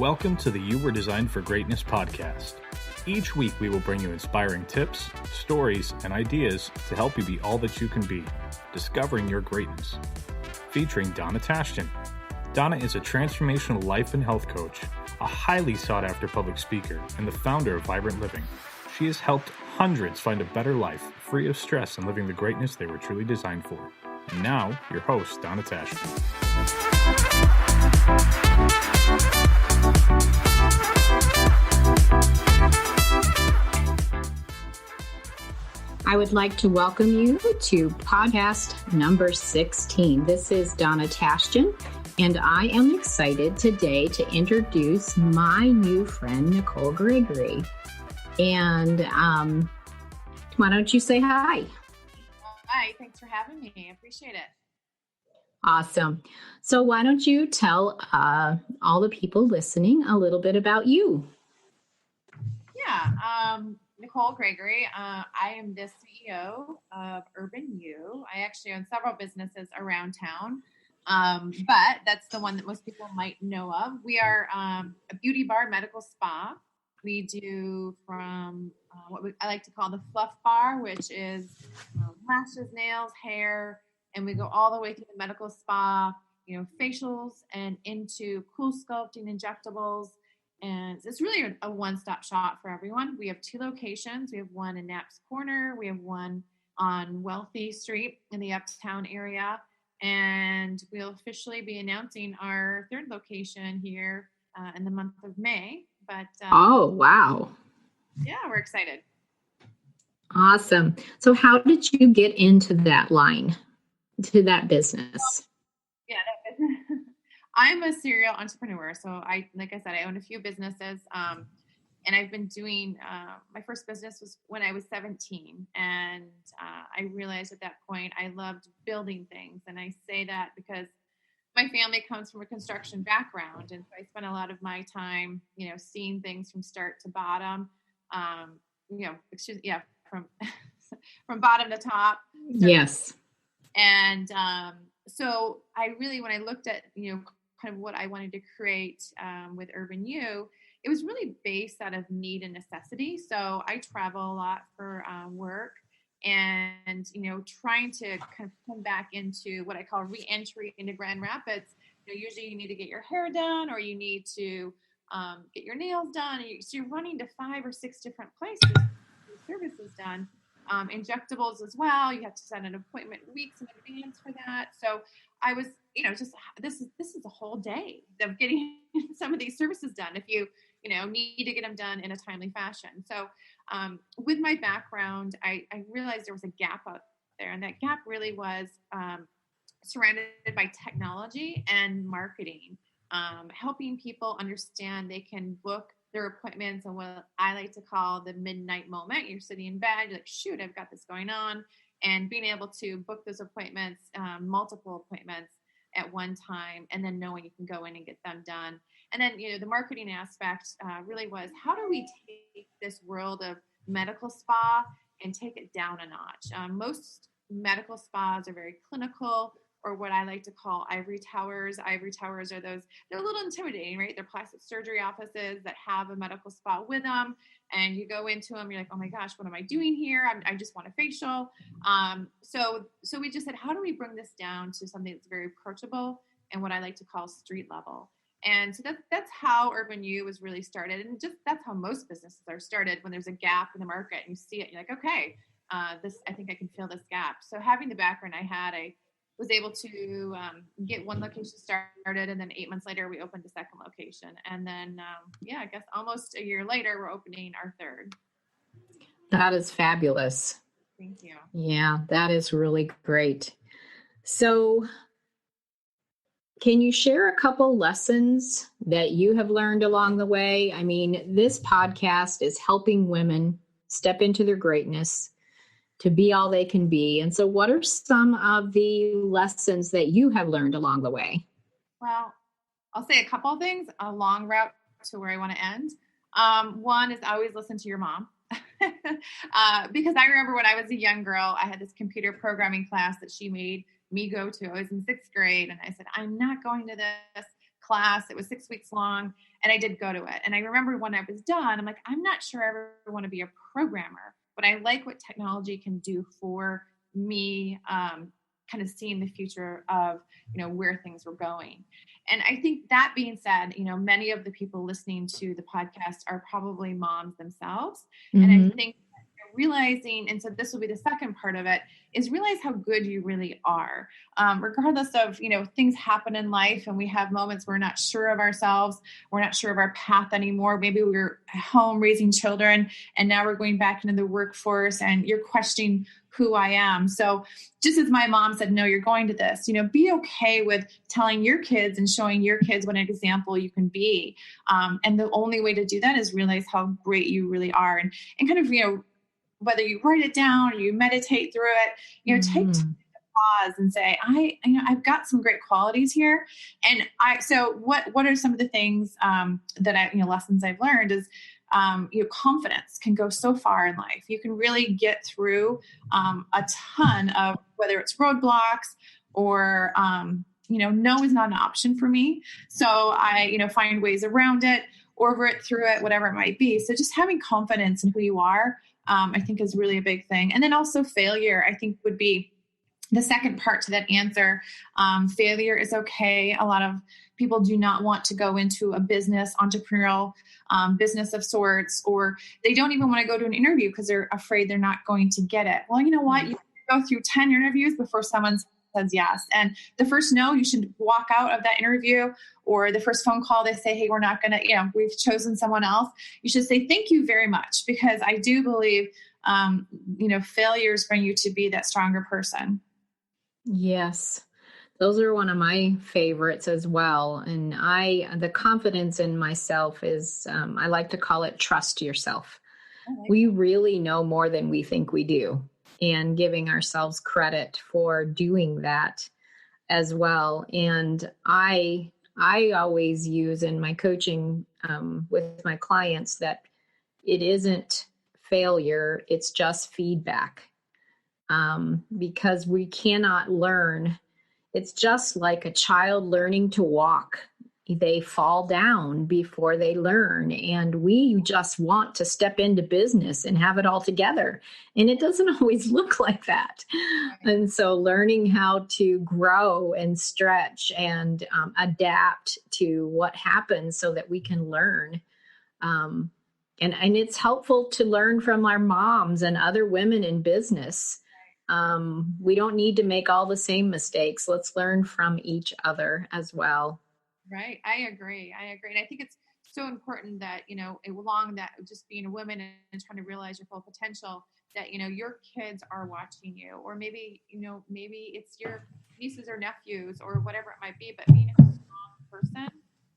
Welcome to the You Were Designed for Greatness podcast. Each week we will bring you inspiring tips, stories, and ideas to help you be all that you can be, discovering your greatness. Featuring Donna Tashton. Donna is a transformational life and health coach, a highly sought-after public speaker, and the founder of Vibrant Living. She has helped hundreds find a better life, free of stress and living the greatness they were truly designed for. And now, your host, Donna Tashton. I would like to welcome you to podcast number 16. This is Donna Tashton, and I am excited today to introduce my new friend, Nicole Gregory. And why don't you say hi? Hi, thanks for having me. I appreciate it. Awesome. So why don't you tell all the people listening a little bit about you? Yeah, Nicole Gregory. I am the CEO of Urban U. I actually own several businesses around town, but that's the one that most people might know of. We are a beauty bar medical spa. We do from I like to call the fluff bar, which is lashes, nails, hair, and we go all the way to the medical spa, facials and into cool sculpting injectables. And it's really a one-stop shop for everyone. We have 2 locations. We have one in Knapp's Corner. We have one on Wealthy Street in the Uptown area. And we'll officially be announcing our 3rd location here in the month of May. But oh, wow. Yeah, we're excited. Awesome. So how did you get into that line, to that business? Yeah, I'm a serial entrepreneur. So like I said, I own a few businesses, and I've been doing, my first business was when I was 17. And I realized at that point, I loved building things. And I say that because my family comes from a construction background. And so I spent a lot of my time, seeing things from start to bottom, from bottom to top. Yes. And so I really, when I looked at, kind of what I wanted to create with Urban U, it was really based out of need and necessity. So I travel a lot for work and, trying to kind of come back into what I call re-entry into Grand Rapids. Usually you need to get your hair done or you need to get your nails done. So you're running to 5 or 6 different places to get services done. Injectables as well. You have to set an appointment weeks in advance for that. So I was, just this is a whole day of getting some of these services done if you need to get them done in a timely fashion. So with my background, I realized there was a gap out there, and that gap really was surrounded by technology and marketing, helping people understand they can book their appointments and what I like to call the midnight moment. You're sitting in bed, you're like, shoot, I've got this going on. And being able to book those appointments, multiple appointments at one time, and then knowing you can go in and get them done. And then, the marketing aspect really was, how do we take this world of medical spa and take it down a notch? Most medical spas are very clinical, or what I like to call ivory towers. Ivory towers are they're a little intimidating, right? They're plastic surgery offices that have a medical spa with them. And you go into them, you're like, oh my gosh, what am I doing here? I just want a facial. So we just said, how do we bring this down to something that's very approachable and what I like to call street level? And so that's how Urban U was really started. And just that's how most businesses are started, when there's a gap in the market and you see it, you're like, okay, I think I can fill this gap. So having the background I had, I was able to get one location started, and then 8 months later we opened a second location, and then I guess almost a year later we're opening our 3rd. That is fabulous. Thank you. Yeah, that is really great. So can you share a couple lessons that you have learned along the way? I mean, this podcast is helping women step into their greatness, to be all they can be. And so what are some of the lessons that you have learned along the way? Well, I'll say a couple of things, a long route to where I want to end. One is always listen to your mom. Because I remember when I was a young girl, I had this computer programming class that she made me go to. I was in 6th grade, and I said, I'm not going to this class. It was 6 weeks long, and I did go to it. And I remember when I was done, I'm like, I'm not sure I ever want to be a programmer, but I like what technology can do for me, kind of seeing the future of, where things were going. And I think that being said, many of the people listening to the podcast are probably moms themselves. Mm-hmm. And I think realizing, and so this will be the second part of it, is realize how good you really are. Regardless of, things happen in life and we have moments where we're not sure of ourselves, we're not sure of our path anymore. Maybe we were at home raising children and now we're going back into the workforce and you're questioning who I am. So just as my mom said, no, you're going to this, be okay with telling your kids and showing your kids what an example you can be. And the only way to do that is realize how great you really are, and kind of, whether you write it down or you meditate through it, take time to pause and say, I've got some great qualities here. And so what are some of the things, that lessons I've learned is, confidence can go so far in life. You can really get through, a ton of, whether it's roadblocks or, no is not an option for me. So I, find ways around it, over it, through it, whatever it might be. So just having confidence in who you are, I think is really a big thing. And then also failure, I think, would be the second part to that answer. Failure is okay. A lot of people do not want to go into a business, entrepreneurial business of sorts, or they don't even want to go to an interview because they're afraid they're not going to get it. Well, you know what? You go through 10 interviews before someone says yes. And the first no, you should walk out of that interview, or the first phone call, they say, hey, we're not going to, we've chosen someone else. You should say, thank you very much, because I do believe, failures bring you to be that stronger person. Yes. Those are one of my favorites as well. And the confidence in myself is, I like to call it trust yourself. We really know more than we think we do, and giving ourselves credit for doing that as well. And I always use in my coaching with my clients that it isn't failure, it's just feedback. Because we cannot learn. It's just like a child learning to walk. They fall down before they learn. And we just want to step into business and have it all together. And it doesn't always look like that. And so learning how to grow and stretch and adapt to what happens so that we can learn. And it's helpful to learn from our moms and other women in business. We don't need to make all the same mistakes. Let's learn from each other as well. Right. I agree. And I think it's so important that, along that, just being a woman and trying to realize your full potential, that, your kids are watching you, or maybe, maybe it's your nieces or nephews or whatever it might be, but being a strong person,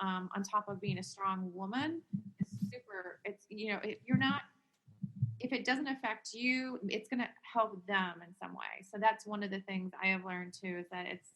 on top of being a strong woman is super, if it doesn't affect you, it's going to help them in some way. So that's one of the things I have learned too, is that it's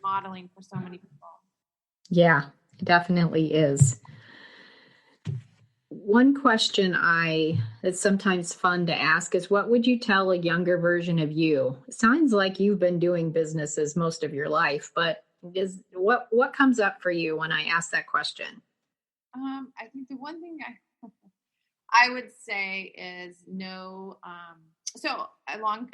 modeling for so many people. Yeah, it definitely is. One question that's sometimes fun to ask is, what would you tell a younger version of you? It sounds like you've been doing businesses most of your life, but what comes up for you when I ask that question? I think the one thing I would say is no. So long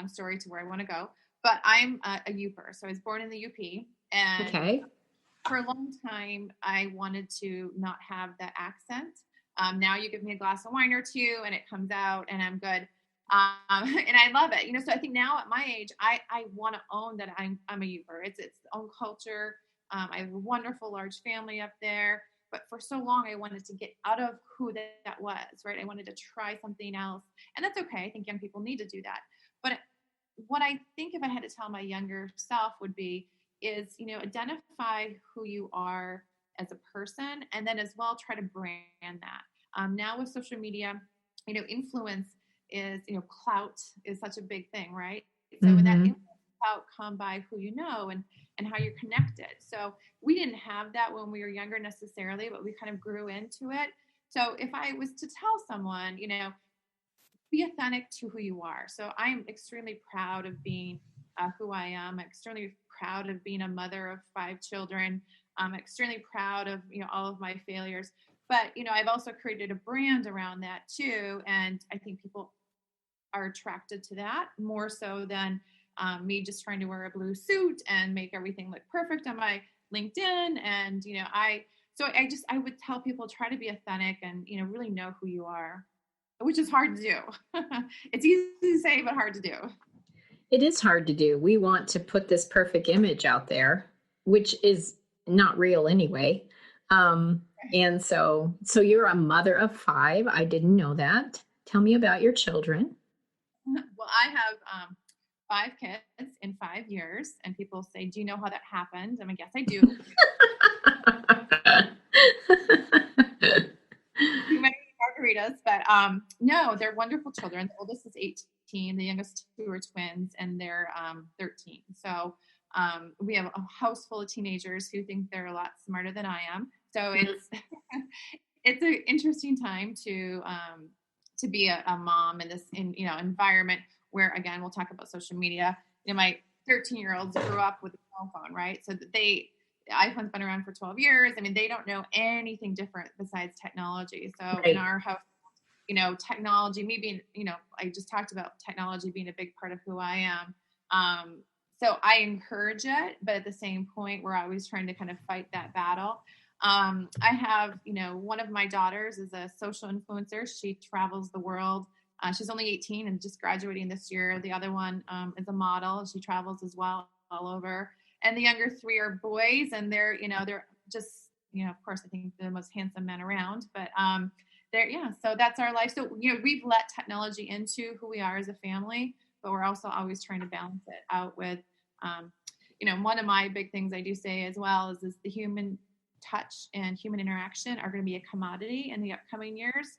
story to where I want to go, but I'm a Youper. So I was born in the UP, and okay. For a long time, I wanted to not have that accent. Now you give me a glass of wine or two and it comes out and I'm good. And I love it. So I think now at my age, I want to own that I'm a Youper. It's its own culture. I have a wonderful large family up there. But for so long, I wanted to get out of who that was, right? I wanted to try something else. And that's okay. I think young people need to do that. But what I think if I had to tell my younger self would be is, identify who you are as a person, and then as well try to brand that. Now with social media, influence is, clout is such a big thing, right? So with that influence, clout come by who you know and how you're connected. So we didn't have that when we were younger necessarily, but we kind of grew into it. So if I was to tell someone, be authentic to who you are. So I'm extremely proud of being who I am. I'm extremely proud of being a mother of 5 children. I'm extremely proud of, all of my failures. But, I've also created a brand around that too. And I think people are attracted to that more so than me just trying to wear a blue suit and make everything look perfect on my LinkedIn. And, I would tell people, try to be authentic and, really know who you are, which is hard to do. It's easy to say, but hard to do. It is hard to do. We want to put this perfect image out there, which is not real anyway. And so you're a mother of 5. I didn't know that. Tell me about your children. Well, I have 5 kids in 5 years, and people say, "Do you know how that happened?" And I guess I do. Too many margaritas, but no, they're wonderful children. The oldest is 18, the youngest 2 are twins, and they're 13. So we have a house full of teenagers who think they're a lot smarter than I am. So it's an interesting time to be a mom in this environment where, again, we'll talk about social media. My 13-year-olds grew up with a cell phone, right? So that the iPhone's been around for 12 years. I mean, they don't know anything different besides technology. So Right. In our house, technology, me being, I just talked about technology being a big part of who I am. So I encourage it, but at the same point, we're always trying to kind of fight that battle. I have, one of my daughters is a social influencer. She travels the world. She's only 18 and just graduating this year. The other one is a model. She travels as well all over. And the younger 3 are boys, and they're just, of course, I think the most handsome men around, but so that's our life. So, we've let technology into who we are as a family, but we're also always trying to balance it out with, one of my big things I do say as well is the human touch and human interaction are going to be a commodity in the upcoming years.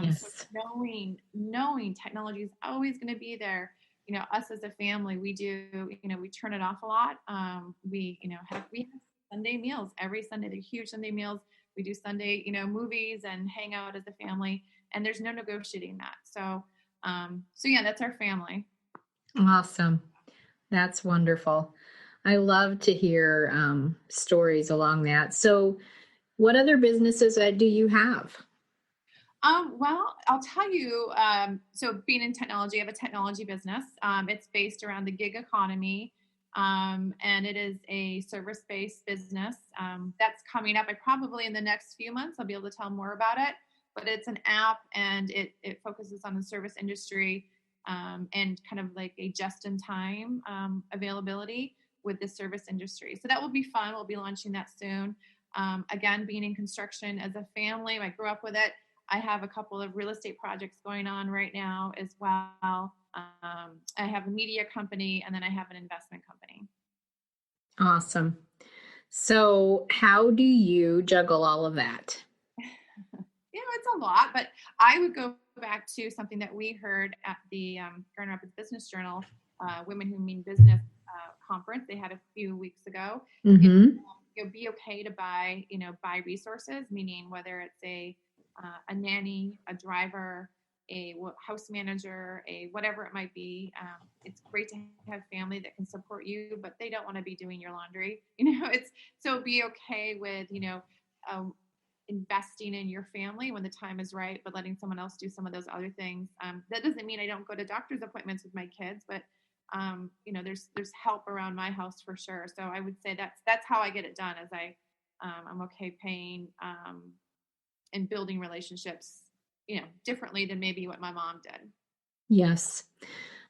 Yes. So knowing technology is always going to be there. Us as a family, we do, we turn it off a lot. We have Sunday meals every Sunday. They're huge Sunday meals. We do Sunday, movies and hang out as a family, and there's no negotiating that. So yeah, that's our family. Awesome. That's wonderful. I love to hear stories along that. So what other businesses do you have? Well, I'll tell you, so being in technology, I have a technology business. It's based around the gig economy, and it is a service-based business. That's coming up. I probably in the next few months, I'll be able to tell more about it, but it's an app, and it focuses on the service industry, and kind of like a just-in-time availability with the service industry. So that will be fun. We'll be launching that soon. Again, being in construction as a family, I grew up with it. I have a couple of real estate projects going on right now as well. I have a media company, and then I have an investment company. Awesome. So how do you juggle all of that? It's a lot, but I would go back to something that we heard at the Grand Rapids Business Journal, Women Who Mean Business conference they had a few weeks ago. Mm-hmm. Be okay to buy resources, meaning whether it's a nanny, a driver, a house manager, a whatever it might be. It's great to have family that can support you, but they don't want to be doing your laundry. It's so be okay with, investing in your family when the time is right, but letting someone else do some of those other things. That doesn't mean I don't go to doctor's appointments with my kids, but there's help around my house for sure. So I would say that's how I get it done. As I'm okay paying and building relationships, differently than maybe what my mom did. Yes.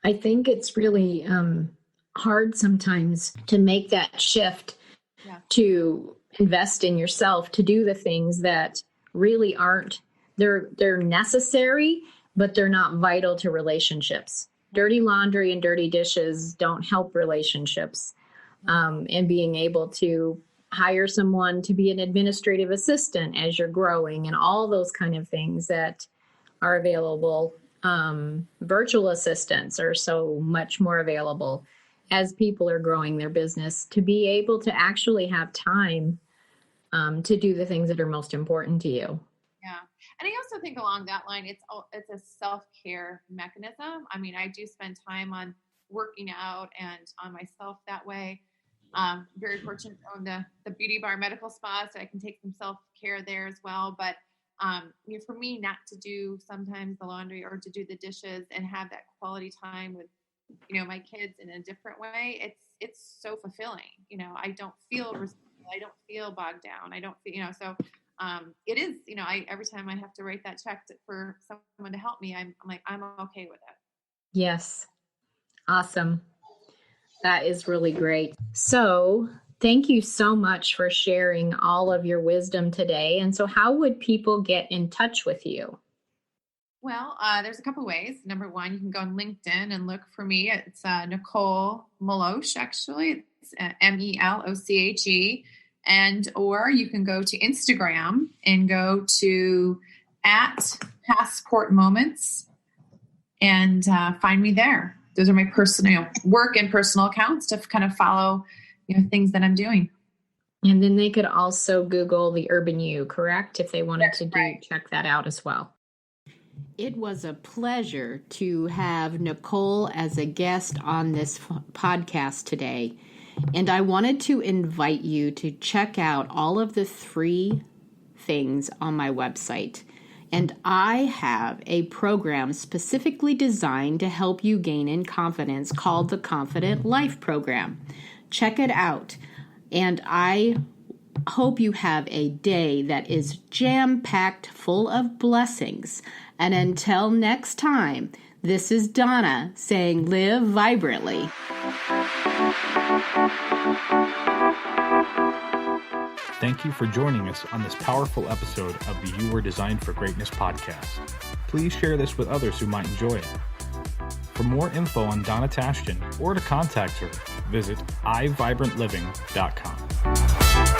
I think it's really hard sometimes to make that shift to invest in yourself, to do the things that really aren't, they're necessary, but they're not vital to relationships. Dirty laundry and dirty dishes don't help relationships. And being able to hire someone to be an administrative assistant as you're growing and all those kind of things that are available. Virtual assistants are so much more available as people are growing their business, to be able to actually have time to do the things that are most important to you. Yeah. And I also think along that line, it's a self-care mechanism. I mean, I do spend time on working out and on myself that way. Very fortunate to own the Beauty Bar Medical Spa, so I can take some self-care there as well. But for me, not to do sometimes the laundry or to do the dishes and have that quality time with, my kids in a different way, it's so fulfilling. I don't feel I don't feel bogged down. I don't feel, so it is, every time I have to write that check for someone to help me, I'm like, I'm okay with it. Yes. Awesome. That is really great. So thank you so much for sharing all of your wisdom today. And so how would people get in touch with you? Well, there's a couple ways. Number one, you can go on LinkedIn and look for me. It's Nicole Meloche, actually. It's Meloche. Or you can go to Instagram and go to @passportmoments and find me there. Those are my personal work and personal accounts to kind of follow, things that I'm doing. And then they could also Google the Urban You, correct? If they wanted to check that out as well. It was a pleasure to have Nicole as a guest on this podcast today. And I wanted to invite you to check out all of the 3 things on my website. And I have a program specifically designed to help you gain in confidence called the Confident Life Program. Check it out. And I hope you have a day that is jam-packed full of blessings. And until next time, this is Donna saying live vibrantly. Thank you for joining us on this powerful episode of the You Were Designed for Greatness podcast. Please share this with others who might enjoy it. For more info on Donna Tashjian or to contact her, visit iVibrantLiving.com.